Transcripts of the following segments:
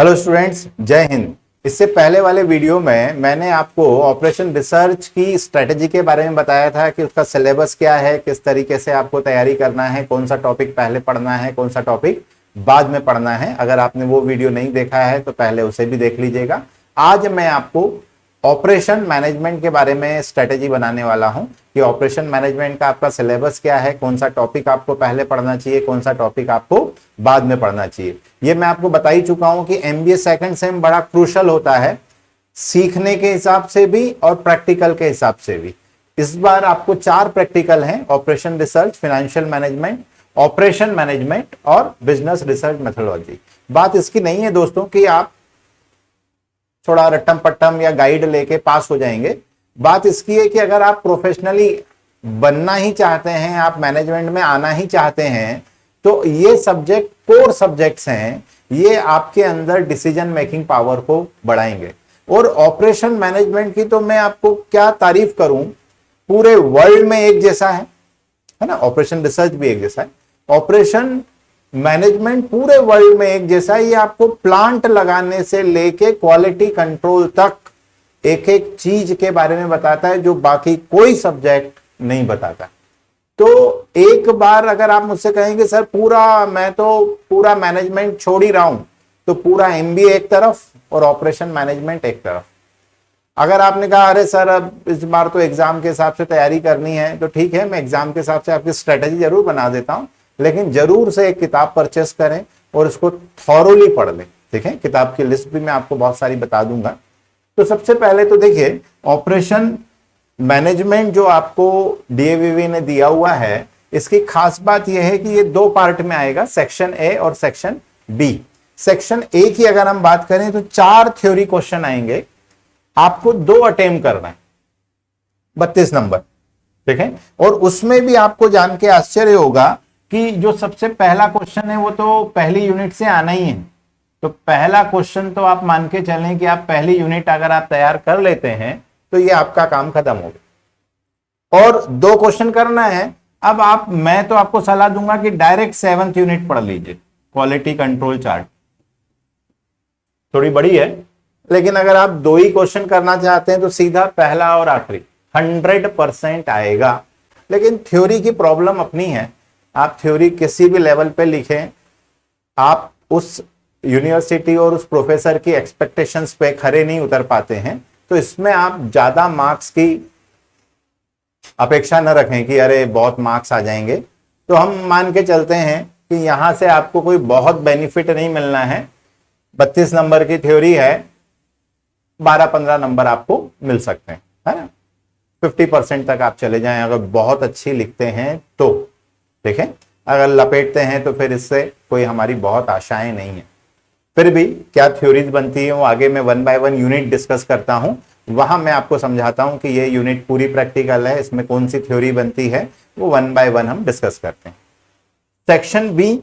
Hello students, जय हिंद। इससे पहले वाले वीडियो में मैंने आपको ऑपरेशन रिसर्च की स्ट्रेटजी के बारे में बताया था कि उसका सिलेबस क्या है, किस तरीके से आपको तैयारी करना है, कौन सा टॉपिक पहले पढ़ना है, कौन सा टॉपिक बाद में पढ़ना है। अगर आपने वो वीडियो नहीं देखा है तो पहले उसे भी देख लीजिएगा। आज मैं आपको ऑपरेशन मैनेजमेंट के बारे में स्ट्रेटेजी बनाने वाला हूं कि ऑपरेशन मैनेजमेंट का आपका सिलेबस क्या है, कौन सा टॉपिक आपको पहले पढ़ना चाहिए, कौन सा टॉपिक आपको बाद में पढ़ना चाहिए। ये मैं आपको बता ही चुका हूं कि एमबीए सेकंड सेम बड़ा क्रूशल होता है, सीखने के हिसाब से भी और प्रैक्टिकल के हिसाब से भी। इस बार आपको 4 प्रैक्टिकल हैं: operation research, financial management, operation management और बिजनेस रिसर्च मेथोडोलॉजी। बात इसकी नहीं है दोस्तों कि आप थोड़ा रट्टम पट्टम या गाइड लेके पास हो जाएंगे। बात इसकी है कि अगर आप प्रोफेशनली बनना ही चाहते हैं, आप मैनेजमेंट में आना ही चाहते हैं, तो ये सब्जेक्ट कोर सब्जेक्ट्स हैं। ये आपके अंदर डिसीजन मेकिंग पावर को बढ़ाएंगे। और ऑपरेशन मैनेजमेंट की तो मैं आपको क्या तारीफ करूं, पूरे वर्ल्ड में एक जैसा है ना। ऑपरेशन रिसर्च भी एक जैसा है, ऑपरेशन मैनेजमेंट पूरे वर्ल्ड में एक जैसा है। ये आपको प्लांट लगाने से लेके क्वालिटी कंट्रोल तक एक एक चीज के बारे में बताता है जो बाकी कोई सब्जेक्ट नहीं बताता। तो एक बार अगर आप मुझसे कहेंगे सर मैं तो पूरा मैनेजमेंट छोड़ ही रहा हूं, तो पूरा एमबीए एक तरफ और ऑपरेशन मैनेजमेंट एक तरफ। अगर आपने कहा अरे सर अब इस बार तो एग्जाम के हिसाब से तैयारी करनी है, तो ठीक है, मैं एग्जाम के हिसाब से आपकी स्ट्रेटेजी जरूर बना देता हूं, लेकिन जरूर से एक किताब परचेस करें और इसको थॉरोली पढ़ लें। ठीक है, किताब की लिस्ट भी मैं आपको बहुत सारी बता दूंगा। तो सबसे पहले तो देखिए, ऑपरेशन मैनेजमेंट जो आपको डीएवीवी ने दिया हुआ है, इसकी खास बात यह है कि ये 2 पार्ट में आएगा, सेक्शन ए और सेक्शन बी। सेक्शन ए की अगर हम बात करें तो 4 थ्योरी क्वेश्चन आएंगे, आपको 2 अटेम्प्ट करना है, 32 नंबर। ठीक है, और उसमें भी आपको जान के आश्चर्य होगा कि जो सबसे पहला क्वेश्चन है वो तो पहली यूनिट से आना ही है। तो पहला क्वेश्चन तो आप मान के चलें कि आप पहली यूनिट अगर आप तैयार कर लेते हैं तो ये आपका काम खत्म हो गया। और 2 क्वेश्चन करना है। अब मैं तो आपको सलाह दूंगा कि डायरेक्ट 7th यूनिट पढ़ लीजिए, क्वालिटी कंट्रोल चार्ट। थोड़ी बड़ी है, लेकिन अगर आप 2 ही क्वेश्चन करना चाहते हैं तो सीधा पहला और आखिरी 100% आएगा। लेकिन थ्योरी की प्रॉब्लम अपनी है, आप थ्योरी किसी भी लेवल पे लिखें, आप उस यूनिवर्सिटी और उस प्रोफेसर की एक्सपेक्टेशंस पे खरे नहीं उतर पाते हैं। तो इसमें आप ज्यादा मार्क्स की अपेक्षा न रखें कि अरे बहुत मार्क्स आ जाएंगे। तो हम मान के चलते हैं कि यहां से आपको कोई बहुत बेनिफिट नहीं मिलना है। 32 नंबर की थ्योरी है, 12-15 नंबर आपको मिल सकते हैं, है ना। 50% तक आप चले जाएं अगर बहुत अच्छी लिखते हैं तो। देखें, अगर लपेटते हैं तो फिर इससे कोई हमारी बहुत आशाएं नहीं है। फिर भी क्या थ्योरीज बनती है वो आगे मैं 1 बाय 1 यूनिट डिस्कस करता हूं, वहां मैं आपको समझाता हूं कि ये यूनिट पूरी प्रैक्टिकल है, इसमें कौन सी थ्योरी बनती है वो 1 बाय 1 हम डिस्कस करते हैं। सेक्शन बी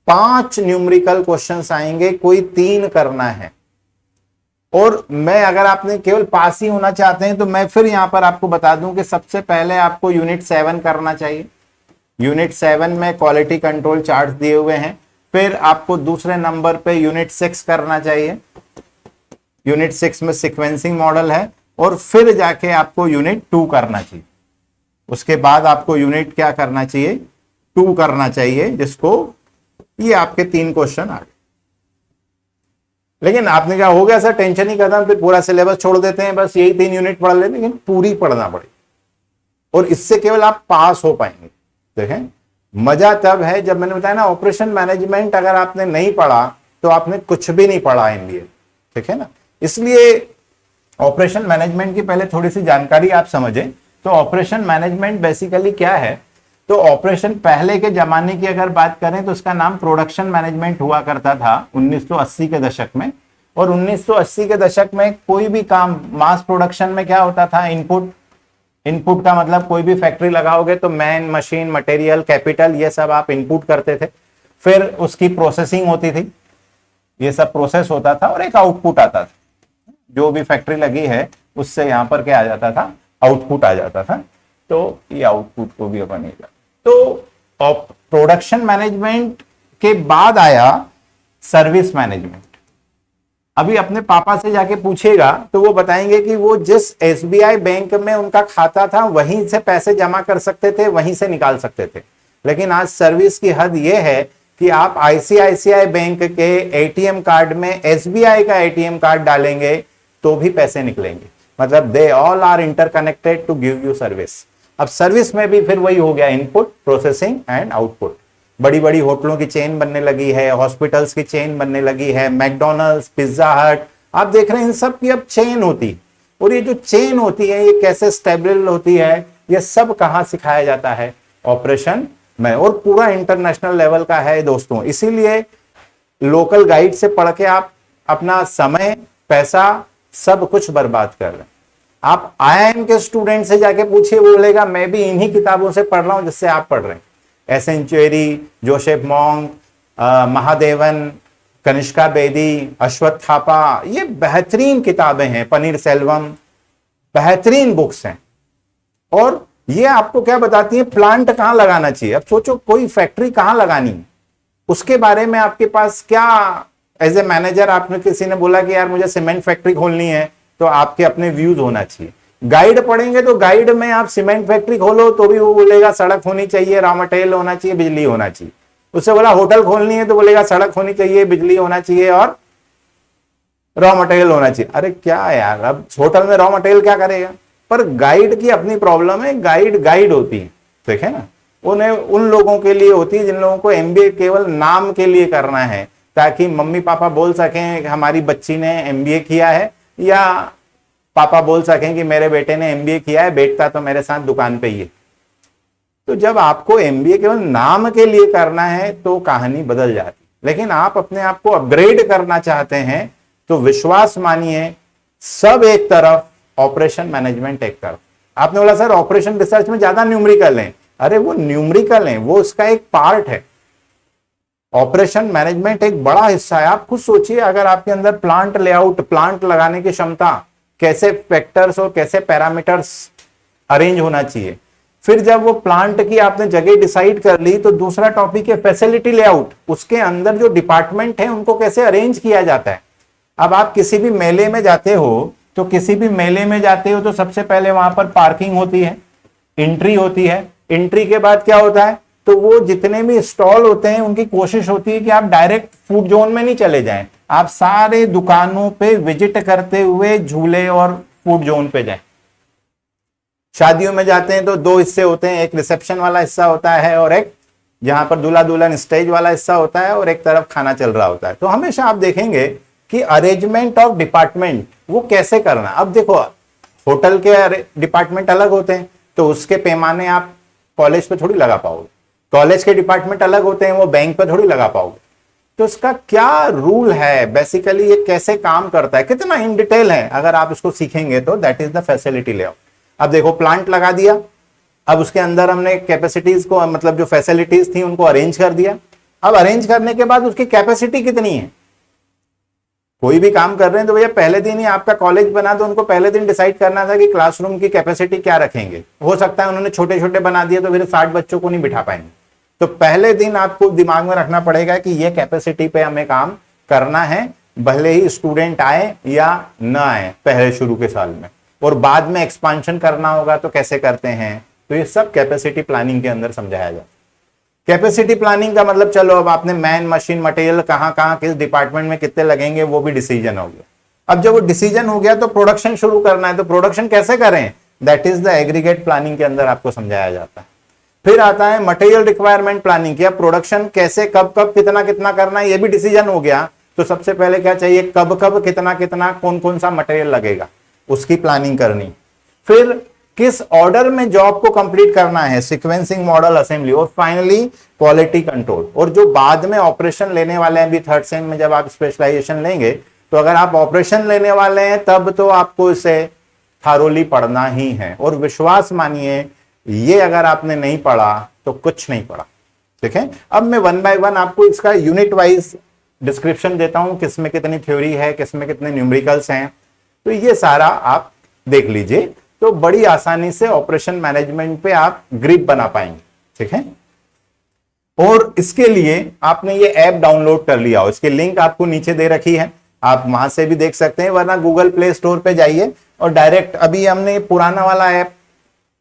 5 न्यूमेरिकल क्वेश्चंस आएंगे, कोई 3 करना है। और मैं अगर आपने केवल पास ही होना चाहते हैं तो मैं फिर यहां पर आपको बता दूं कि सबसे पहले आपको यूनिट 7 करना चाहिए। यूनिट 7 में क्वालिटी कंट्रोल चार्ट दिए हुए हैं। फिर आपको दूसरे नंबर पे यूनिट 6 करना चाहिए। यूनिट 6 में सीक्वेंसिंग मॉडल है। और फिर जाके आपको यूनिट 2 करना चाहिए। उसके बाद आपको यूनिट क्या करना चाहिए, 2 करना चाहिए, जिसको ये आपके 3 क्वेश्चन आ गए। लेकिन आपने क्या हो गया सर, टेंशन ही खत्म, फिर पूरा सिलेबस छोड़ देते हैं, बस यही 3 यूनिट पढ़ लेते, लेकिन पूरी पढ़ना पड़ेगी और इससे केवल आप पास हो पाएंगे। देखें, मजा तब है जब मैंने बताया ना, ऑपरेशन मैनेजमेंट अगर आपने नहीं पढ़ा तो आपने कुछ भी नहीं पढ़ा एमबीए। ठीक है ना। इसलिए ऑपरेशन मैनेजमेंट की पहले थोड़ी सी जानकारी आप समझें। तो ऑपरेशन मैनेजमेंट बेसिकली क्या है, तो ऑपरेशन पहले के जमाने की अगर बात करें तो उसका नाम प्रोडक्शन मैनेजमेंट हुआ करता था 1980 के दशक में। और 1980 के दशक में कोई भी काम मास प्रोडक्शन में क्या होता था, इनपुट का मतलब कोई भी फैक्ट्री लगाओगे तो मैन, मशीन, मटेरियल, कैपिटल, ये सब आप इनपुट करते थे। फिर उसकी प्रोसेसिंग होती थी, ये सब प्रोसेस होता था और एक आउटपुट आता था। जो भी फैक्ट्री लगी है उससे यहां पर क्या आ जाता था, आउटपुट आ जाता था। तो ये आउटपुट को भी अपन तो प्रोडक्शन मैनेजमेंट के बाद आया सर्विस मैनेजमेंट। अभी अपने पापा से जाके पूछेगा तो वो बताएंगे कि वो जिस एसबीआई बैंक में उनका खाता था वहीं से पैसे जमा कर सकते थे, वहीं से निकाल सकते थे। लेकिन आज सर्विस की हद ये है कि आप आईसीआईसीआई बैंक के एटीएम कार्ड में एसबीआई का एटीएम कार्ड डालेंगे तो भी पैसे निकलेंगे। मतलब they all are interconnected to give you service. अब सर्विस में भी फिर वही हो गया, इनपुट, प्रोसेसिंग एंड आउटपुट। बड़ी बड़ी होटलों की चेन बनने लगी है, हॉस्पिटल्स की चेन बनने लगी है, मैकडोनल्ड्स, पिज्जा हट, आप देख रहे हैं इन सब की अब चेन होती। और ये जो चेन होती है ये कैसे स्टेबल होती है, ये सब कहाँ सिखाया जाता है? ऑपरेशन में। और पूरा इंटरनेशनल लेवल का है दोस्तों। इसीलिए लोकल गाइड से पढ़ के आप अपना समय, पैसा सब कुछ बर्बाद कर रहे हैं। आप आईआईएम के स्टूडेंट से जाके पूछिए, वो बोलेगा मैं भी इन्हीं किताबों से पढ़ रहा हूं जिससे आप पढ़ रहे हैं। एसेंचुरी, जोसेफ मॉन्ग, महादेवन, कनिष्का बेदी, अश्वत्थ थापा, ये बेहतरीन किताबें हैं। पनीर सेल्वम, बेहतरीन बुक्स हैं। और ये आपको क्या बताती है? प्लांट कहां लगाना चाहिए। अब सोचो कोई फैक्ट्री कहां लगानी है, उसके बारे में आपके पास क्या, एज ए मैनेजर आपने किसी ने बोला कि यार मुझे सीमेंट फैक्ट्री खोलनी है, तो आपके अपने व्यूज होना चाहिए। गाइड पढ़ेंगे तो गाइड में आप सीमेंट फैक्ट्री खोलो तो भी वो बोलेगा सड़क होनी चाहिए, रॉ मटेरियल होना चाहिए, बिजली होना चाहिए। उससे बोला होटल खोलनी है तो बोलेगा सड़क होनी चाहिए, बिजली होना चाहिए और रॉ मटेरियल होना चाहिए। अरे क्या यार, अब होटल में रॉ मटेरियल क्या करेगा? पर गाइड की अपनी प्रॉब्लम है। गाइड होती है, देखे ना, उन्हें उन लोगों के लिए होती है जिन लोगों को एमबीए केवल नाम के लिए करना है, ताकि मम्मी पापा बोल सकें हमारी बच्ची ने एमबीए किया है, या पापा बोल सकें कि मेरे बेटे ने एमबीए किया है, बैठता तो मेरे साथ दुकान पे ही है। तो जब आपको एमबीए केवल नाम के लिए करना है तो कहानी बदल जाती। लेकिन आप अपने आप को अपग्रेड करना चाहते हैं तो विश्वास मानिए, सब एक तरफ, ऑपरेशन मैनेजमेंट एक तरफ। आपने बोला सर ऑपरेशन रिसर्च में ज्यादा न्यूमेरिकल है। अरे वो न्यूमेरिकल है, वो उसका एक पार्ट है। ऑपरेशन मैनेजमेंट एक बड़ा हिस्सा है। आप खुद सोचिए, अगर आपके अंदर प्लांट लेआउट, प्लांट लगाने की क्षमता, कैसे फैक्टर्स और कैसे पैरामीटर्स अरेंज होना चाहिए। फिर जब वो प्लांट की आपने जगह डिसाइड कर ली तो दूसरा टॉपिक है फैसिलिटी लेआउट। उसके अंदर जो डिपार्टमेंट है उनको कैसे अरेंज किया जाता है। अब आप किसी भी मेले में जाते हो तो सबसे पहले वहां पर पार्किंग होती है, एंट्री होती है। एंट्री के बाद क्या होता है? तो वो जितने भी स्टॉल होते हैं उनकी कोशिश होती है कि आप डायरेक्ट फूड जोन में नहीं चले जाएं, आप सारे दुकानों पे विजिट करते हुए झूले और फूड जोन पे जाएं। शादियों में जाते हैं तो दो हिस्से होते हैं, एक रिसेप्शन वाला हिस्सा होता है और एक जहां पर दूल्हा दुल्हन स्टेज वाला हिस्सा होता है, और एक तरफ खाना चल रहा होता है। तो हमेशा आप देखेंगे कि अरेंजमेंट ऑफ डिपार्टमेंट वो कैसे करना। अब देखो, होटल के डिपार्टमेंट अलग होते हैं तो उसके पैमाने आप कॉलेज पे थोड़ी लगा पाओगे। कॉलेज के डिपार्टमेंट अलग होते हैं, वो बैंक पे थोड़ी लगा पाओगे। तो इसका क्या रूल है, बेसिकली ये कैसे काम करता है, कितना इन डिटेल है, अगर आप इसको सीखेंगे तो that is the facility layout. अब देखो प्लांट लगा दिया, अब उसके अंदर हमने कैपेसिटीज को, मतलब जो फैसिलिटीज थी उनको अरेंज कर दिया। अब अरेंज करने के बाद उसकी कैपेसिटी कितनी है। कोई भी काम कर रहे हैं तो भैया पहले दिन ही आपका कॉलेज बना तो उनको पहले दिन डिसाइड करना था कि क्लासरूम की कैपेसिटी क्या रखेंगे। हो सकता है उन्होंने छोटे छोटे बना दिए तो फिर 60 बच्चों को नहीं बिठा पाएंगे। तो पहले दिन आपको दिमाग में रखना पड़ेगा कि ये कैपेसिटी पे हमें काम करना है, भले ही स्टूडेंट आए या ना आए पहले शुरू के साल में। और बाद में एक्सपांशन करना होगा तो कैसे करते हैं, तो ये सब कैपेसिटी प्लानिंग के अंदर समझाया जाता है। कैपेसिटी प्लानिंग का मतलब, चलो अब आपने मैन, मशीन, मटेरियल कहां कहां किस डिपार्टमेंट में कितने लगेंगे वो भी डिसीजन हो गया। अब जब वो डिसीजन हो गया तो प्रोडक्शन शुरू करना है, तो प्रोडक्शन कैसे करें, that is the aggregate planning के अंदर आपको समझाया जाता है। फिर आता है मटेरियल रिक्वायरमेंट प्लानिंग, किया प्रोडक्शन कैसे कब कब कितना कितना करना है, ये भी डिसीजन हो गया। तो सबसे पहले क्या चाहिए, कब कब कितना कितना कौन कौन सा मटेरियल लगेगा, उसकी प्लानिंग करनी। फिर किस ऑर्डर में जॉब को कंप्लीट करना है, सीक्वेंसिंग, मॉडल, असेंबली, और फाइनली क्वालिटी कंट्रोल। और जो बाद में ऑपरेशन लेने वाले हैं, अभी थर्ड सेम में जब आप स्पेशलाइजेशन लेंगे, तो अगर आप ऑपरेशन लेने वाले हैं तब तो आपको इसे थारोली पढ़ना ही है। और विश्वास मानिए, ये अगर आपने नहीं पढ़ा तो कुछ नहीं पढ़ा। देखें, अब मैं 1 बाय 1 आपको इसका यूनिट वाइज डिस्क्रिप्शन देता हूं, किसमें कितनी थ्योरी है, किसमें कितने न्यूमेरिकल्स हैं, तो ये सारा आप देख लीजिए। तो बड़ी आसानी से ऑपरेशन मैनेजमेंट पे आप ग्रिप बना पाएंगे। ठीक है, और इसके लिए आपने ये ऐप डाउनलोड कर लिया हो, इसकी लिंक आपको नीचे दे रखी है। आप वहां से भी देख सकते हैं, वरना गूगल प्ले स्टोर पे जाइए और डायरेक्ट अभी हमने पुराना वाला ऐप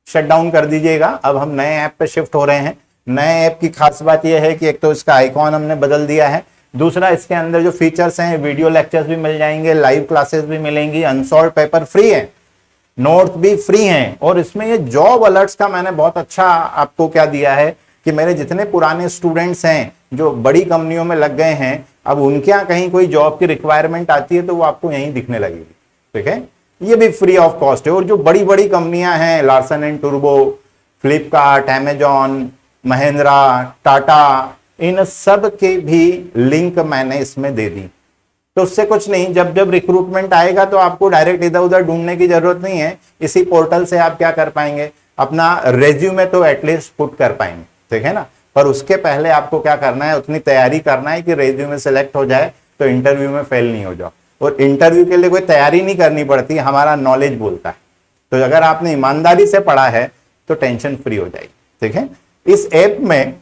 शट डाउन कर दीजिएगा, अब हम नए ऐप पे शिफ्ट हो रहे हैं। नए ऐप की खास बात यह है कि एक तो इसका आइकॉन हमने बदल दिया है, दूसरा इसके अंदर जो फीचर्स हैं, वीडियो लेक्चर्स भी मिल जाएंगे, लाइव क्लासेस भी मिलेंगी, अनसॉल्व पेपर फ्री है, नोट्स भी फ्री हैं, और इसमें ये जॉब अलर्ट्स का मैंने बहुत अच्छा आपको क्या दिया है कि मेरे जितने पुराने स्टूडेंट्स हैं जो बड़ी कंपनियों में लग गए हैं, अब उनके यहाँ कहीं कोई जॉब की रिक्वायरमेंट आती है तो वो आपको यहीं दिखने लगेगी। ठीक है, ये भी फ्री ऑफ कॉस्ट है। और जो बड़ी बड़ी कंपनियां हैं, लार्सन एंड टुर्बो, फ्लिपकार्ट, अमेजॉन, महिंद्रा, टाटा, इन सब के भी लिंक मैंने इसमें दे दी। तो उससे कुछ नहीं, जब जब रिक्रूटमेंट आएगा तो आपको डायरेक्ट इधर उधर ढूंढने की जरूरत नहीं है, इसी पोर्टल से आप क्या कर पाएंगे, अपना रेज्यूमे तो एटलीस्ट पुट कर पाएंगे। ठीक है ना, पर उसके पहले आपको क्या करना है, उतनी तैयारी करना है कि रेज्यूमे सेलेक्ट हो जाए तो इंटरव्यू में फेल नहीं हो जाओ। और इंटरव्यू के लिए कोई तैयारी नहीं करनी पड़ती, हमारा नॉलेज बोलता है। तो अगर आपने ईमानदारी से पढ़ा है तो टेंशन फ्री हो जाएगी। ठीक है, इस ऐप में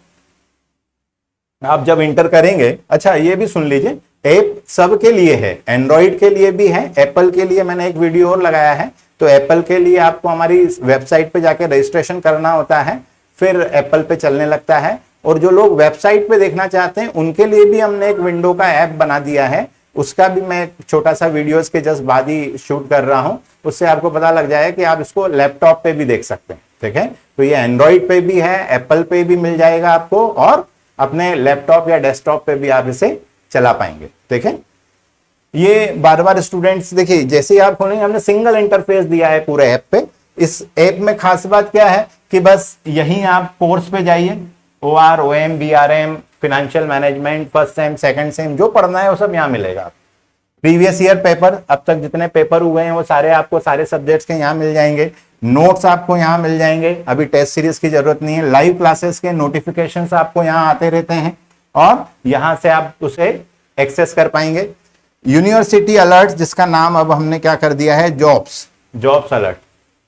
आप जब इंटर करेंगे, अच्छा ये भी सुन लीजिए, ऐप सबके लिए है, एंड्रॉइड के लिए भी है, एप्पल के लिए मैंने एक वीडियो और लगाया है। तो एप्पल के लिए आपको हमारी वेबसाइट पे जाके रजिस्ट्रेशन करना होता है, फिर एप्पल पे चलने लगता है। और जो लोग वेबसाइट पे देखना चाहते हैं उनके लिए भी हमने एक विंडो का ऐप बना दिया है, उसका भी मैं छोटा सा वीडियोस के जस्ट बाद ही शूट कर रहा हूं, उससे आपको पता लग जाएगा कि आप इसको लैपटॉप पे भी देख सकते हैं। ठीक है, तो ये एंड्रॉइड पे भी है, एप्पल पे भी मिल जाएगा आपको, और अपने लैपटॉप या डेस्कटॉप पे भी आप इसे चला पाएंगे। ठीक है, ये बार बार स्टूडेंट्स देखिए, जैसे ही आप खोलेंगे, हमने सिंगल इंटरफेस दिया है पूरे ऐप पे। इस ऐप में खास बात क्या है कि बस यहीं आप कोर्स पे जाइए, OR, OM, BRM, financial management, first sem, second same, जो पढ़ना है वो सब यहाँ मिलेगा। प्रीवियस ईयर पेपर, अब तक जितने पेपर हुए हैं वो सारे आपको सारे सब्जेक्ट्स के यहाँ मिल जाएंगे, नोट्स आपको यहाँ मिल जाएंगे, अभी टेस्ट सीरीज की जरूरत नहीं है, लाइव क्लासेस के नोटिफिकेशंस आपको यहाँ आते रहते हैं और यहाँ से आप उसे एक्सेस कर पाएंगे। यूनिवर्सिटी अलर्ट, जिसका नाम अब हमने क्या कर दिया है, जॉब्स अलर्ट,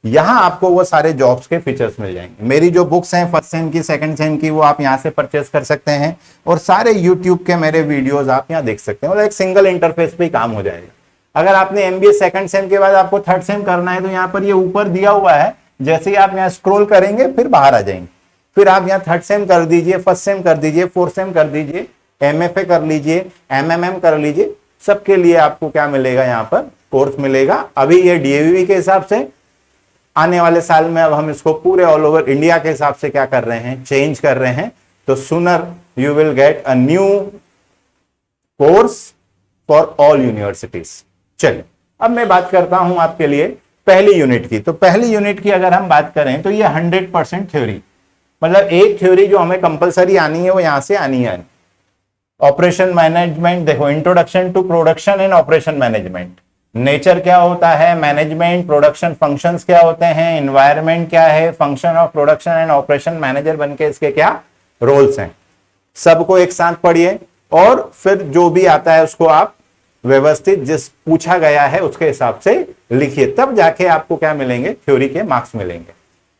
यहां आपको वो सारे जॉब्स के फीचर्स मिल जाएंगे। मेरी जो बुक्स हैं फर्स्ट सेम की, सेकंड सेम की, वो आप यहां से परचेस कर सकते हैं, और सारे यूट्यूब के मेरे वीडियोस आप यहां देख सकते हैं। मतलब एक सिंगल इंटरफेस पे ही काम हो जाएगा। अगर आपने एमबीए सेकंड सेम के बाद आपको थर्ड सेम करना है तो यहाँ पर ये ऊपर दिया हुआ है, जैसे ही आप यहाँ स्क्रॉल करेंगे फिर बाहर आ जाएंगे, फिर आप यहाँ थर्ड सेम कर दीजिए, फर्स्ट सेम कर दीजिए, फोर्थ सेम कर दीजिए, MFA कर लीजिए, MMM कर लीजिए, सबके लिए आपको क्या मिलेगा, यहाँ पर कोर्स मिलेगा। अभी ये DAVV के हिसाब से, आने वाले साल में अब हम इसको पूरे ऑल ओवर इंडिया के हिसाब से क्या कर रहे हैं, चेंज कर रहे हैं। तो sooner you will get a new course for all universities. चलिए अब मैं बात करता हूं आपके लिए पहली यूनिट की। तो पहली यूनिट की अगर हम बात करें तो ये 100% थ्योरी, मतलब एक थ्योरी जो हमें कंपलसरी आनी है वो यहां से आनी है। ऑपरेशन मैनेजमेंट, देखो, introduction to production and operation management, nature क्या होता है, मैनेजमेंट, प्रोडक्शन फंक्शंस क्या होते हैं, एनवायरनमेंट क्या है, function of production and operation manager बनके इसके क्या रोल्स हैं, सबको एक साथ पढ़िए और फिर जो भी आता है उसको आप व्यवस्थित जिस पूछा गया है उसके हिसाब से लिखिए, तब जाके आपको क्या मिलेंगे, थ्योरी के मार्क्स मिलेंगे।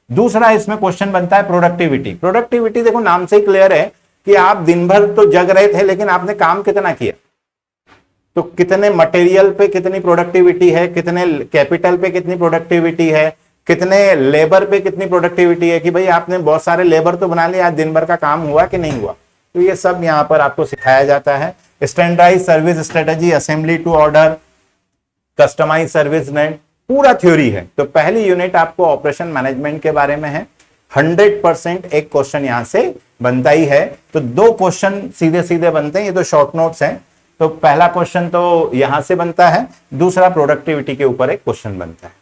दूसरा इसमें क्वेश्चन बनता है प्रोडक्टिविटी। प्रोडक्टिविटी देखो नाम से ही क्लियर है कि आप दिन भर तो जग रहे थे लेकिन आपने काम कितना किया, तो कितने मटेरियल पे कितनी प्रोडक्टिविटी है, कितने कैपिटल पे कितनी प्रोडक्टिविटी है, कितने लेबर पे कितनी प्रोडक्टिविटी है, कि भाई आपने बहुत सारे लेबर तो बना लिए, आज दिन भर का काम हुआ कि नहीं हुआ। तो ये सब यहाँ पर आपको सिखाया जाता है। Standardise service strategy, assembly to order, customise service net, पूरा थ्योरी है। तो पहली यूनिट आपको ऑपरेशन मैनेजमेंट के बारे में है। 100% एक क्वेश्चन यहां से बनता ही है। तो 2 क्वेश्चन सीधे सीधे बनते हैं, ये तो शॉर्ट नोट्स हैं। तो पहला क्वेश्चन तो यहां से बनता है, दूसरा प्रोडक्टिविटी के ऊपर एक क्वेश्चन बनता है।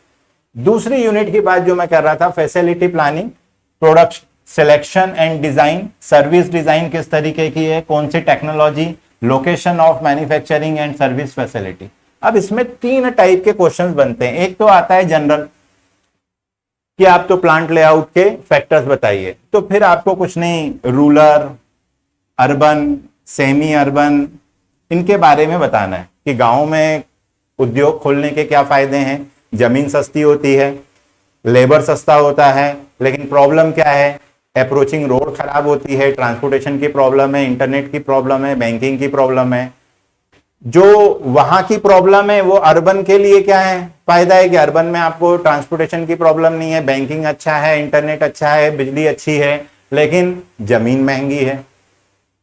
दूसरी यूनिट की बात जो मैं कर रहा था, facility planning, product selection and design, service design किस तरीके की है, कौन सी technology, location of manufacturing and service facility. अब इसमें 3 टाइप के क्वेश्चंस बनते हैं। एक तो आता है जनरल कि आप तो प्लांट लेआउट के फैक्टर्स बताइए, तो फिर आपको कुछ नहीं, रूरल, अर्बन, सेमी अर्बन, इनके बारे में बताना है कि गांव में उद्योग खोलने के क्या फायदे हैं। जमीन सस्ती होती है, लेबर सस्ता होता है, लेकिन प्रॉब्लम क्या है, अप्रोचिंग रोड खराब होती है, ट्रांसपोर्टेशन की प्रॉब्लम है, इंटरनेट की प्रॉब्लम है, बैंकिंग की प्रॉब्लम है, जो वहां की प्रॉब्लम है वो अर्बन के लिए क्या है, फायदा है कि अर्बन में आपको ट्रांसपोर्टेशन की प्रॉब्लम नहीं है, बैंकिंग अच्छा है, इंटरनेट अच्छा है, बिजली अच्छी है, लेकिन जमीन महंगी है,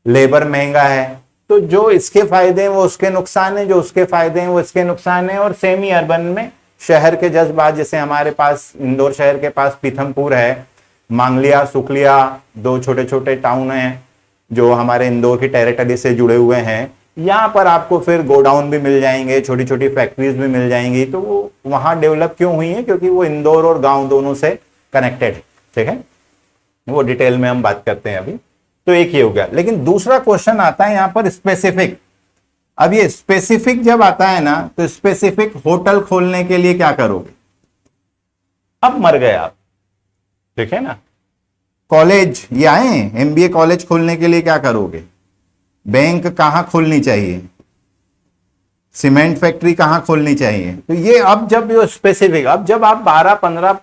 लेबर महंगा है। तो जो इसके फायदे हैं वो उसके नुकसान है, जो उसके फायदे हैं वो इसके नुकसान है। और सेमी अर्बन में शहर के जज्बात, जैसे हमारे पास इंदौर शहर के पास पीथमपुर है, मांगलिया, सुकलिया, दो छोटे छोटे टाउन हैं जो हमारे इंदौर की टेरिटरी से जुड़े हुए हैं। यहाँ पर आपको फिर गोडाउन भी मिल जाएंगे, छोटी छोटी फैक्ट्रीज भी मिल जाएंगी। तो वो वहां डेवलप क्यों हुई है, क्योंकि वो इंदौर और गांव दोनों से कनेक्टेड है। ठीक है, वो डिटेल में हम बात करते हैं अभी। तो एक ही हो गया, लेकिन दूसरा क्वेश्चन आता है यहाँ पर स्पेसिफिक। अब ये स्पेसिफिक जब आता है ना, तो स्पेसिफिक होटल खोलने के लिए क्या करोगे? अब मर गए आप। ठीक है ना, कॉलेज ये आए एमबीए कॉलेज खोलने के लिए क्या करोगे? बैंक कहां खोलनी चाहिए, सीमेंट फैक्ट्री कहां खोलनी चाहिए? तो ये अब जब ये स्पेसिफिक, अब जब आप 12-15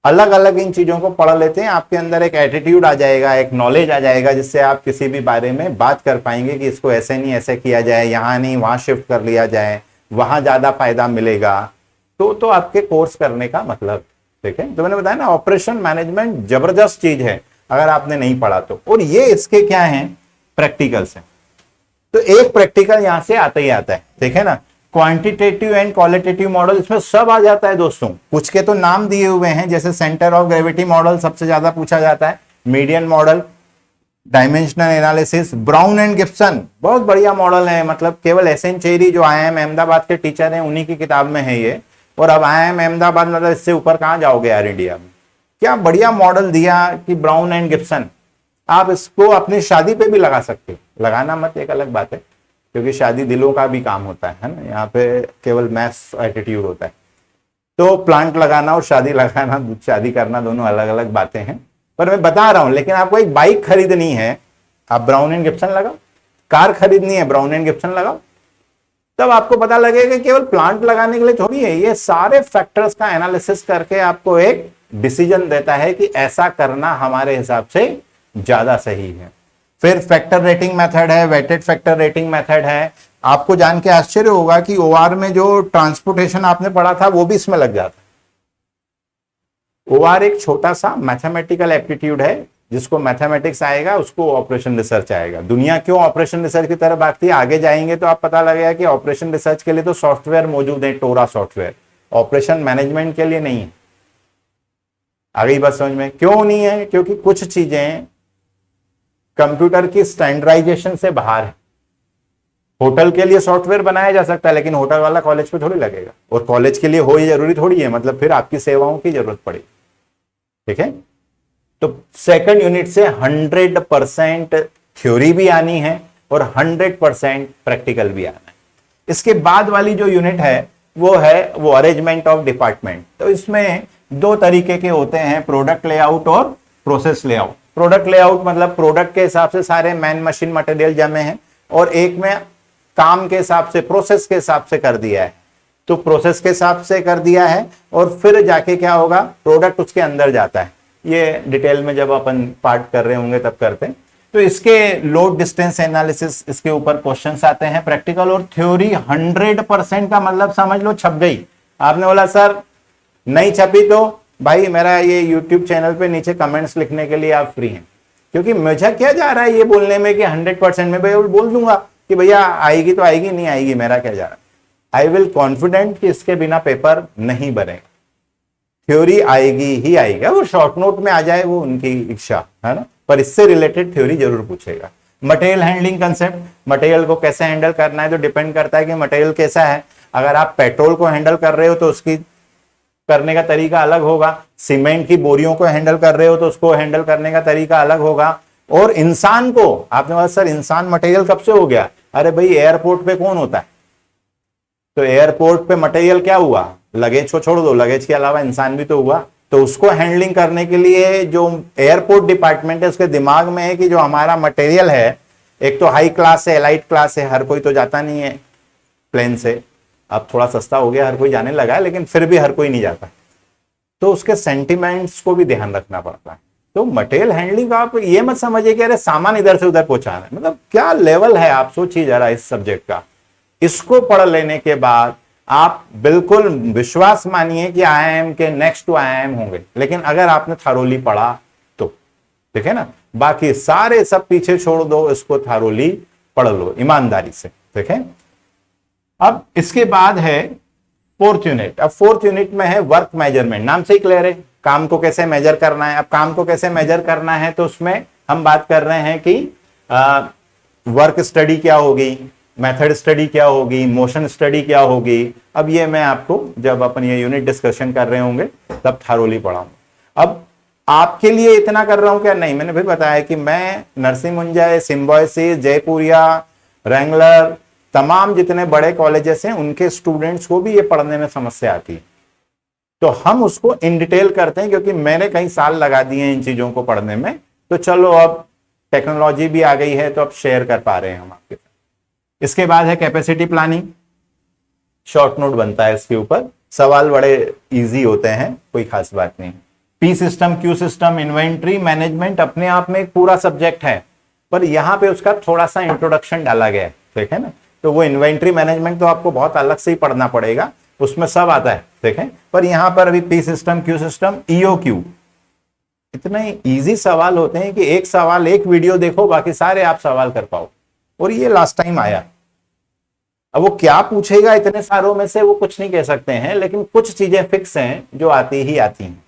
अलग अलग इन चीजों को पढ़ लेते हैं, आपके अंदर एक एटीट्यूड आ जाएगा, एक नॉलेज आ जाएगा, जिससे आप किसी भी बारे में बात कर पाएंगे कि इसको ऐसे नहीं ऐसे किया जाए, यहां नहीं वहां शिफ्ट कर लिया जाए, वहां ज्यादा फायदा मिलेगा। तो आपके कोर्स करने का मतलब। ठीक है, तो मैंने बताया ना, ऑपरेशन मैनेजमेंट जबरदस्त चीज है अगर आपने नहीं पढ़ा तो। और ये इसके क्या है, प्रैक्टिकल्स है। तो एक प्रैक्टिकल यहां से आता ही आता है। ठीक है ना, क्वांटिटेटिव एंड क्वालिटेटिव मॉडल, इसमें सब आ जाता है दोस्तों। कुछ के तो नाम दिए हुए हैं, जैसे सेंटर ऑफ ग्रेविटी मॉडल सबसे ज्यादा पूछा जाता है, median model, dimensional analysis, brown and Gibson बहुत बढ़िया मॉडल है। मतलब केवल एसएन चेरी जो आईआईएम अहमदाबाद के टीचर हैं उन्हीं की किताब में है ये। और अब आईआईएम अहमदाबाद, मतलब इससे ऊपर कहां जाओगे यार इंडिया में। क्या बढ़िया मॉडल दिया कि ब्राउन एंड गिब्सन। आप इसको अपनी शादी पे भी लगा सकते हो, लगाना मत एक अलग बात है, क्योंकि शादी दिलों का भी काम होता है ना, यहाँ पे केवल मैथ्स एटीट्यूड होता है। तो प्लांट लगाना और शादी लगाना, शादी करना, दोनों अलग अलग बातें हैं। पर मैं बता रहा हूं, लेकिन आपको एक बाइक खरीदनी है, आप ब्राउन एंड गिब्सन लगाओ। कार खरीदनी है, ब्राउन एंड गिब्सन लगाओ। तब आपको पता लगेगा केवल प्लांट लगाने के लिए थोड़ी है, ये सारे फैक्टर्स का एनालिसिस करके आपको एक डिसीजन देता है कि ऐसा करना हमारे हिसाब से ज्यादा सही है। फिर फैक्टर रेटिंग मेथड है, वेटेड फैक्टर रेटिंग मेथड है। आपको जान के आश्चर्य होगा कि ओआर में जो ट्रांसपोर्टेशन आपने पढ़ा था वो भी इसमें लग जाता है। ओआर एक छोटा सा मैथमेटिकल एप्टीट्यूड है, जिसको मैथमेटिक्स आएगा उसको ऑपरेशन रिसर्च आएगा। दुनिया क्यों ऑपरेशन रिसर्च की तरफ भागती है, आगे जाएंगे तो आप पता लगेगा कि ऑपरेशन रिसर्च के लिए तो सॉफ्टवेयर मौजूद है, टोरा सॉफ्टवेयर, ऑपरेशन मैनेजमेंट के लिए नहीं है। आ गई बात समझ में? क्यों नहीं है? क्योंकि कुछ चीजें कंप्यूटर की स्टैंडर्डाइजेशन से बाहर है। होटल के लिए सॉफ्टवेयर बनाया जा सकता है, लेकिन होटल वाला कॉलेज पे थोड़ी लगेगा, और कॉलेज के लिए हो ही जरूरी थोड़ी है, मतलब फिर आपकी सेवाओं की जरूरत पड़ेगी। ठीक है, तो सेकंड यूनिट से 100% थ्योरी भी आनी है और 100% प्रैक्टिकल भी आना है। इसके बाद वाली जो यूनिट है वो अरेंजमेंट ऑफ डिपार्टमेंट। तो इसमें दो तरीके के होते हैं, प्रोडक्ट लेआउट और प्रोसेस लेआउट। प्रोडक्ट लेआउट मतलब प्रोडक्ट के हिसाब से सारे मैन मशीन मटेरियल जमे हैं, और एक में काम के हिसाब से, प्रोसेस के हिसाब से कर दिया है। तो प्रोसेस के हिसाब से कर दिया है, और फिर जाके क्या होगा, प्रोडक्ट उसके अंदर जाता है। ये डिटेल में जब अपन पार्ट कर रहे होंगे तब करते हैं। तो इसके लोड डिस्टेंस एनालिसिस, इसके ऊपर क्वेश्चंस आते हैं प्रैक्टिकल और थ्योरी। 100% का मतलब समझ लो छप गई। आपने बोला सर नहीं छपी तो भाई मेरा ये यूट्यूब चैनल पे नीचे कमेंट्स लिखने के लिए आप फ्री हैं, क्योंकि मुझे क्या जा रहा है ये बोलने में कि 100% में भाई बोल दूंगा कि भैया आएगी तो आएगी, नहीं आएगी मेरा क्या जा रहा है। आई विल कॉन्फिडेंट कि इसके बिना पेपर नहीं बनेगा, थ्योरी आएगी ही आएगी। वो शॉर्ट नोट में आ जाए वो उनकी इच्छा है ना, पर इससे रिलेटेड थ्योरी जरूर पूछेगा। मटेरियल हैंडलिंग कंसेप्ट, मटेरियल को कैसे हैंडल करना है तो डिपेंड करता है कि मटेरियल कैसा है। अगर आप पेट्रोल को हैंडल कर रहे हो तो उसकी करने का तरीका अलग होगा, सीमेंट की बोरियों को हैंडल कर रहे हो तो उसको हैंडल करने का तरीका अलग होगा। और इंसान को, आपने बोला सर इंसान मटेरियल कब से हो गया, अरे भाई एयरपोर्ट पे कौन होता है, तो एयरपोर्ट पे मटेरियल क्या हुआ, लगेज को छोड़ दो, लगेज के अलावा इंसान भी तो हुआ। तो उसको हैंडलिंग करने के लिए जो एयरपोर्ट डिपार्टमेंट है उसके दिमाग में है कि जो हमारा मटेरियल है, एक तो हाई क्लास है, एलाइट क्लास है, हर कोई तो जाता नहीं है प्लेन से, अब थोड़ा सस्ता हो गया, हर कोई जाने लगा है, लेकिन फिर भी हर कोई नहीं जाता। तो उसके सेंटिमेंट्स को भी ध्यान रखना पड़ता है। तो मटेरियल हैंडलिंग का आप ये मत समझिए कि अरे सामान इधर से उधर पहुंचाना है, मतलब क्या लेवल है आप सोचिए जरा इस सब्जेक्ट का। इसको पढ़ लेने के बाद आप बिल्कुल विश्वास मानिए कि IIM के नेक्स्ट टू IIM होंगे, लेकिन अगर आपने थारोली पढ़ा तो, ठीक है ना। बाकी सारे सब पीछे छोड़ दो, इसको थारोली पढ़ लो ईमानदारी से, ठीक है। अब इसके बाद है फोर्थ यूनिट। अब फोर्थ यूनिट में है वर्क मेजरमेंट, नाम से ही क्लियर है, काम को कैसे मेजर करना है। अब काम को कैसे मेजर करना है तो उसमें हम बात कर रहे हैं कि वर्क स्टडी क्या होगी, मेथड स्टडी क्या होगी, मोशन स्टडी क्या होगी। अब ये मैं आपको जब अपन ये यूनिट डिस्कशन कर रहे होंगे तब थारोली पढ़ाऊंगा। अब आपके लिए इतना कर रहा हूं क्या, नहीं, मैंने भी बताया कि मैं नरसिंहमुंजय, सिम्बायोसिस, जयपुरिया, रैंगलर, तमाम जितने बड़े कॉलेजेस हैं उनके स्टूडेंट्स को भी ये पढ़ने में समस्या आती है, तो हम उसको इन डिटेल करते हैं क्योंकि मैंने कई साल लगा दिए हैं इन चीजों को पढ़ने में। तो चलो अब टेक्नोलॉजी भी आ गई है तो अब शेयर कर पा रहे हैं हम आपके साथ। इसके बाद है कैपेसिटी प्लानिंग, शॉर्ट नोट बनता है इसके ऊपर, सवाल बड़े इजी होते हैं, कोई खास बात नहीं। P system, Q system, inventory management अपने आप में एक पूरा सब्जेक्ट है, पर यहां पे उसका थोड़ा सा इंट्रोडक्शन डाला गया है, ठीक है ना। तो वो इन्वेंट्री मैनेजमेंट तो आपको बहुत अलग से ही पढ़ना पड़ेगा, उसमें सब आता है, देखें। पर यहां पर अभी P system, Q system, EOQ, इतने इजी सवाल होते हैं कि एक सवाल एक वीडियो देखो, बाकी सारे आप सवाल कर पाओ। और ये लास्ट टाइम आया, अब वो क्या पूछेगा इतने सारों में से वो कुछ नहीं कह सकते हैं, लेकिन कुछ चीजें फिक्स हैं जो आती ही आती हैं।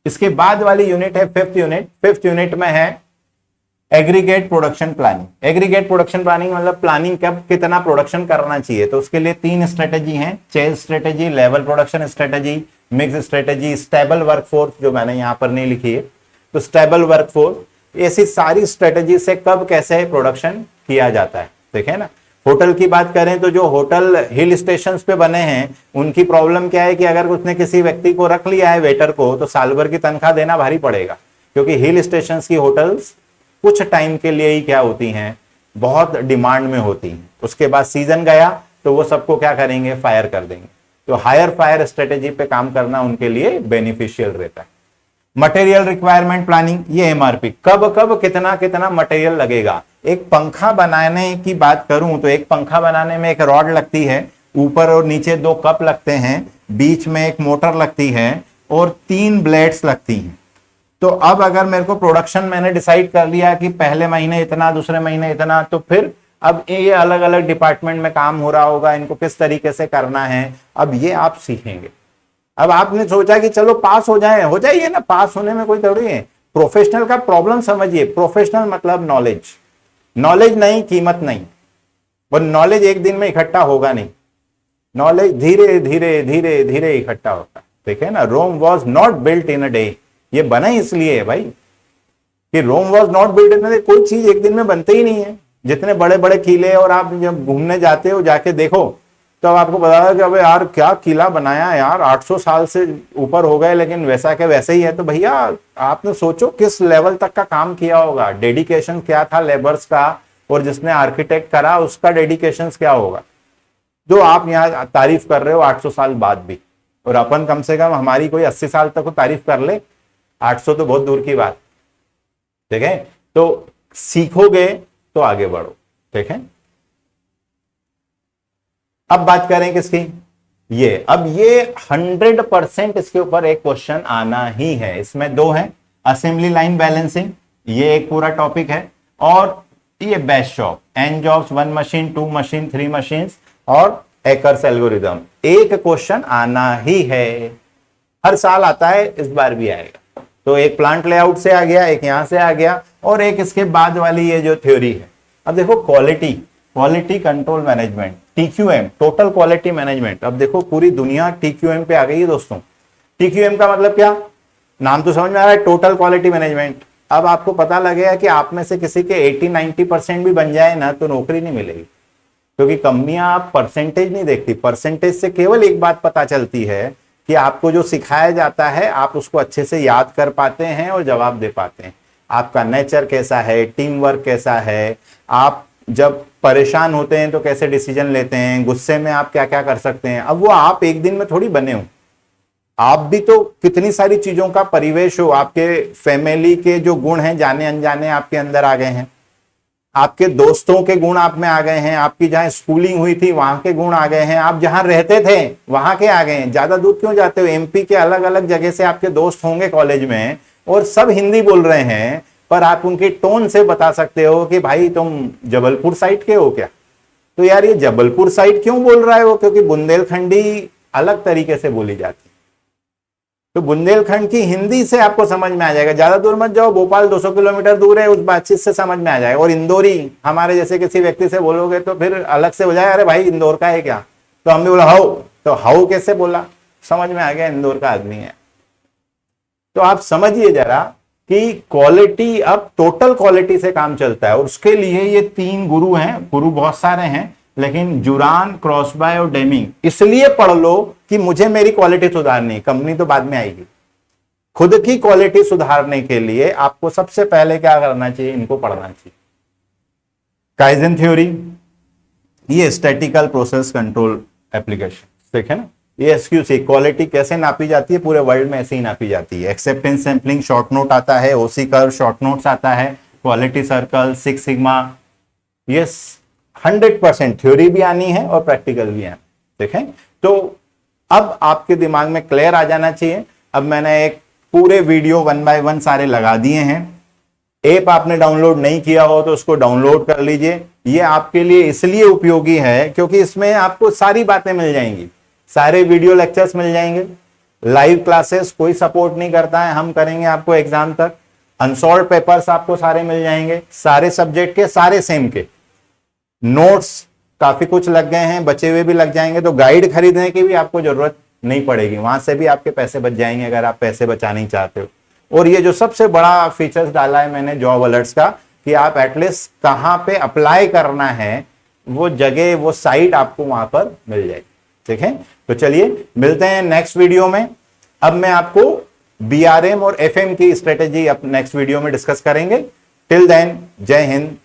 इसके बाद वाली यूनिट है फिफ्थ यूनिट। फिफ्थ यूनिट में है aggregate production planning. Aggregate production planning मतलब प्लानिंग कब कितना प्रोडक्शन करना चाहिए, तो उसके लिए 3 स्ट्रेटेजी हैं, chase strategy, level production strategy, mix strategy, stable workforce, जो मैंने यहां पर नहीं लिखी है, तो स्टेबल वर्कफोर्स। ऐसी सारी स्ट्रेटेजी से कब कैसे प्रोडक्शन किया जाता है, ठीक है ना। होटल की बात करें तो जो होटल हिल स्टेशंस पे बने हैं उनकी प्रॉब्लम क्या है कि अगर उसने किसी व्यक्ति को रख लिया है वेटर को, तो साल भर की तनख्वाह देना भारी पड़ेगा, क्योंकि हिल स्टेशंस की होटल्स कुछ टाइम के लिए ही क्या होती हैं, बहुत डिमांड में होती हैं। उसके बाद सीजन गया तो वो सबको क्या करेंगे, फायर कर देंगे। तो हायर फायर स्ट्रेटेजी पे काम करना उनके लिए बेनिफिशियल रहता है। मटेरियल रिक्वायरमेंट प्लानिंग, ये एमआरपी, कब कब कितना कितना मटेरियल लगेगा। एक पंखा बनाने की बात करूं तो एक पंखा बनाने में एक रॉड लगती है, ऊपर और नीचे 2 कप लगते हैं, बीच में एक मोटर लगती है और 3 ब्लेड्स लगती हैं। तो अब अगर मेरे को प्रोडक्शन मैंने डिसाइड कर लिया कि पहले महीने इतना, दूसरे महीने इतना, तो फिर अब ये अलग अलग डिपार्टमेंट में काम हो रहा होगा, इनको किस तरीके से करना है, अब ये आप सीखेंगे। अब आपने सोचा कि चलो पास हो जाए, हो जाइए ना, पास होने में कोई थोड़ी है। प्रोफेशनल का प्रॉब्लम समझिए, प्रोफेशनल मतलब नॉलेज, नॉलेज नहीं कीमत नहीं, वो नॉलेज एक दिन में इकट्ठा होगा नहीं, नॉलेज धीरे धीरे धीरे धीरे इकट्ठा होता है, ठीक है ना। Rome was not built in a day, ये बना इसलिए है भाई कि Rome was not built in a day, कोई चीज एक दिन में बनते ही नहीं है। जितने बड़े बड़े किले, और आप जब घूमने जाते हो जाके देखो तो आपको पता है कि अबे यार क्या किला बनाया यार, 800 साल से ऊपर हो गए लेकिन वैसा के वैसे ही है। तो भैया आपने सोचो किस लेवल तक का काम किया होगा, डेडिकेशन क्या था लेबर्स का, और जिसने आर्किटेक्ट करा उसका डेडिकेशन क्या होगा, जो आप यहाँ तारीफ कर रहे हो 800 साल बाद भी। और अपन कम से कम हमारी कोई 80 साल तक को तारीफ कर ले, 800 तो बहुत दूर की बात, ठीक है। तो सीखोगे तो आगे बढ़ो, ठीक है। अब बात करें किसकी, ये अब ये 100% इसके ऊपर एक क्वेश्चन आना ही है। इसमें 2 है, असेंबली लाइन बैलेंसिंग, ये एक पूरा टॉपिक है, और ये best job, N jobs, 1 machine, 2 machine, 3 machine, और एकर्स एल्गोरिथम। एक क्वेश्चन आना ही है, हर साल आता है, इस बार भी आएगा। तो एक प्लांट लेआउट से आ गया, एक यहां से आ गया, और एक इसके बाद वाली ये जो थ्योरी है। अब देखो quality control management, TQM, total quality management. अब देखो पूरी दुनिया TQM पे आ गई है दोस्तों। TQM का मतलब क्या, नाम तो समझ में आ रहा है, टोटल क्वालिटी मैनेजमेंट। अब आपको पता लगेगा कि आप में से किसी के 80-90% भी बन जाए ना तो नौकरी नहीं मिलेगी, क्योंकि कंपनियां आप परसेंटेज नहीं देखती। परसेंटेज से केवल एक बात पता चलती है कि आपको जो सिखाया जाता है आप उसको अच्छे से याद कर पाते हैं और जवाब दे पाते हैं। आपका नेचर कैसा है, टीम वर्क कैसा है, आप जब परेशान होते हैं तो कैसे डिसीजन लेते हैं, गुस्से में आप क्या क्या कर सकते हैं। अब वो आप एक दिन में थोड़ी बने हो, आप भी तो कितनी सारी चीजों का परिवेश हो, आपके फैमिली के जो गुण हैं जाने अनजाने आपके अंदर आ गए हैं, आपके दोस्तों के गुण आप में आ गए हैं, आपकी जहां स्कूलिंग हुई थी वहां के गुण आ गए हैं, आप जहां रहते थे वहां के आ गए हैं। ज्यादा दूर क्यों जाते हो, एमपी के अलग अलग जगह से आपके दोस्त होंगे कॉलेज में और सब हिंदी बोल रहे हैं, पर आप उनके टोन से बता सकते हो कि भाई तुम जबलपुर साइड के हो क्या। तो यार ये जबलपुर साइड क्यों बोल रहा है वो, क्योंकि बुंदेलखंडी अलग तरीके से बोली जाती है। तो बुंदेलखंड की हिंदी से आपको समझ में आ जाएगा। ज्यादा दूर मत जाओ, भोपाल 200 किलोमीटर दूर है, उस बातचीत से समझ में आ जाएगा। और इंदौरी हमारे जैसे किसी व्यक्ति से बोलोगे तो फिर अलग से हो जाए, अरे भाई इंदौर का है क्या, तो हमने बोला हाउ, तो हाउ कैसे बोला, समझ में आ गया इंदौर का आदमी है। तो आप समझिए जरा कि क्वालिटी, अब टोटल क्वालिटी से काम चलता है और उसके लिए ये 3 गुरु हैं, गुरु बहुत सारे हैं, लेकिन जुरान, क्रॉसबाय और डेमिंग इसलिए पढ़ लो कि मुझे मेरी क्वालिटी सुधारनी, कंपनी तो बाद में आएगी। खुद की क्वालिटी सुधारने के लिए आपको सबसे पहले क्या करना चाहिए, इनको पढ़ना चाहिए। काइजन थ्योरी, ये स्टैटिकल प्रोसेस कंट्रोल एप्लीकेशन, देखे ना, ये एसक्यूसी क्वालिटी कैसे नापी जाती है, पूरे वर्ल्ड में ऐसे ही नापी जाती है। एक्सेप्टेंस सैंपलिंग शॉर्ट नोट आता है, ओसी कर्व शॉर्ट नोट्स आता है, क्वालिटी सर्कल, 6 सिग्मा, ये 100% थ्योरी भी आनी है और प्रैक्टिकल भी है। देखें तो अब आपके दिमाग में क्लियर आ जाना चाहिए। अब मैंने एक पूरे वीडियो 1 बाय 1 सारे लगा दिए हैं। ऐप आपने डाउनलोड नहीं किया हो तो उसको डाउनलोड कर लीजिए। ये आपके लिए इसलिए उपयोगी है क्योंकि इसमें आपको सारी बातें मिल जाएंगी, सारे वीडियो लेक्चर्स मिल जाएंगे, लाइव क्लासेस कोई सपोर्ट नहीं करता है, हम करेंगे आपको एग्जाम तक। अनसॉल्व पेपर्स आपको सारे मिल जाएंगे, सारे सब्जेक्ट के, सारे सेम के। नोट्स काफी कुछ लग गए हैं, बचे हुए भी लग जाएंगे, तो गाइड खरीदने की भी आपको जरूरत नहीं पड़ेगी, वहां से भी आपके पैसे बच जाएंगे अगर आप पैसे बचाना ही चाहते हो। और ये जो सबसे बड़ा फीचर्स डाला है मैंने जॉब अलर्ट्स का, कि आप एटलीस्ट कहां पे अप्लाई करना है वो जगह, वो साइट आपको वहां पर मिल जाएगी। ठीक है, तो चलिए मिलते हैं नेक्स्ट वीडियो में। अब मैं आपको बीआरएम और एफएम की स्ट्रेटेजी अब नेक्स्ट वीडियो में डिस्कस करेंगे। टिल देन, जय हिंद,